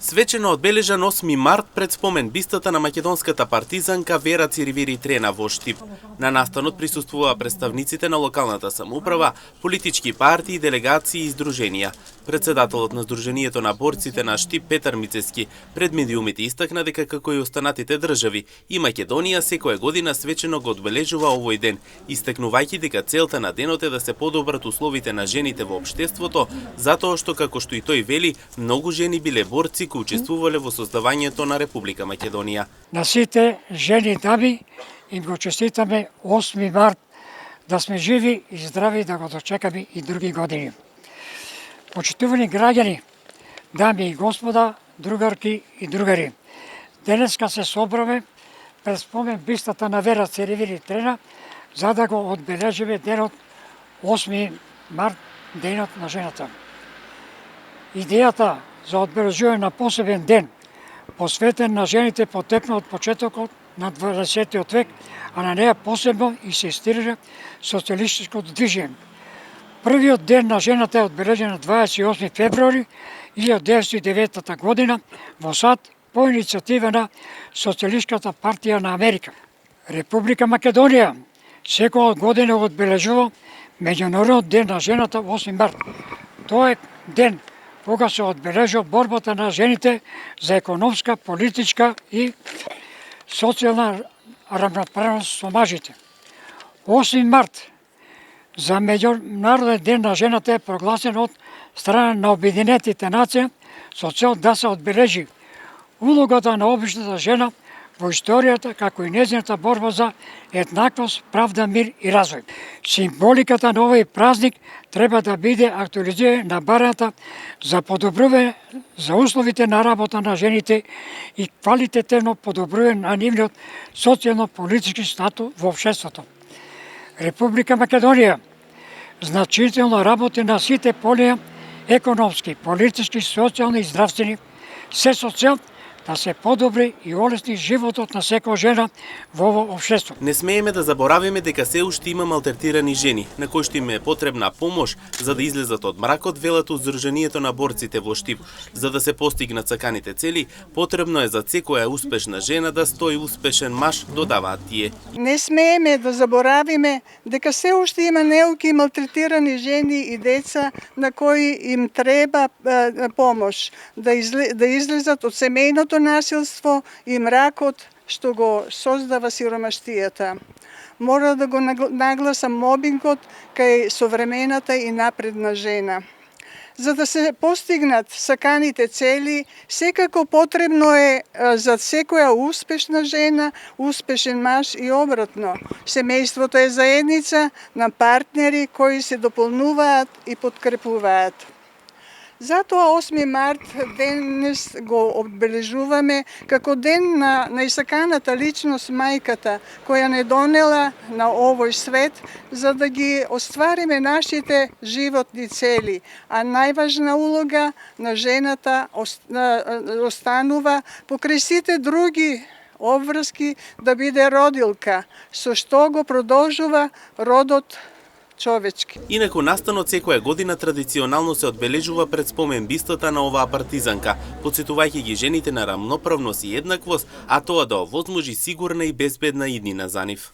Свечено одбележан 8 март пред спомен бистата на македонската партизанка Вера Циривири-Трена во Штип. На настанот присуствуваа представниците на локалната самоуправа, политички партии, делегации и издруженија. Председателот на Сдруженијето на борците на Штип Петар Мицески пред медиумите истакна дека како и останатите држави и Македонија секоја година свечено го одбележува овој ден, истакнувајќи дека целта на денот е да се подобрат условите на жените во општеството, затоа што како што и тој вели, многу жени биле борци кои учествувале во создавањето на Република Македонија. На сите жени и дами им го честитаме 8 март, да сме живи и здрави да го дочекаме и други години. Почитувани граѓани, дами и господа, другарки и другари, денеска се собраме пред спомен бистата на Вера Циривири-Трена за да го одбележиме денот 8 март, денот на жената. Идејата за одбележување на посебен ден, посветен на жените, потекна од почетокот на 20 век, а на неја посебно инсистира социјалистичкото движење. Првиот ден на жената е одбележен на 28 февруари 1909 година во САД по иницијатива на Социјалистичката партија на Америка. Република Македонија секоја година одбележува Меѓународниот ден на жената 8 март. Тоа е ден кога се одбележува борбата на жените за економска, политичка и социјална равноправност со мажите. 8 март за Меѓународен ден на жената е прогласен од страна на Обединетите нации со цел да се одбележи улогата на обичната жена во историјата, како и нејзината борба за еднаквост, правда, мир и развој. Символиката на овој празник треба да биде актуализирана на бараната за подобрување за условите на работа на жените и квалитетивно подобрување на нивниот социјално-политички статус во општеството. Република Македонија значително работи на сите полија економски, политички, социјални и здравствени, се со цел да се подобри и олесни животот на секоја жена во ово општество. Не смееме да заборавиме дека се уште има малтретирани жени, на кои што им е потребна помош за да излезат од мракот, велат од Сдруженијето на борците во Штип. За да се постигнат саканите цели, потребно е за секоја успешна жена да стои успешен маж, додаваат тие. Не смееме да заборавиме дека се уште има неуки малтретирани жени и деца на кои им треба помош да излезат од семејното насилство и мракот што го создава сиромаштијата. Мора да го нагласа мобингот кај современата и напредна жена. За да се постигнат саканите цели, секако потребно е за секоја успешна жена, успешен маж и обратно. Семејството е заедница на партнери кои се дополнуваат и подкрепуваат. Затоа 8 март денес го одбележуваме како ден на најсаканата личност мајката, која не донела на овој свет за да ги оствариме нашите животни цели, а најважна улога на жената останува покрај сите други обврски да биде родилка, со што го продолжува родот човечки. Инаку настанот секоја година традиционално се одбележува пред спомен бистата на оваа партизанка, потсетувајќи ги жените на рамноправност и еднаквост, а тоа да овозможи сигурна и безбедна иднина за нив.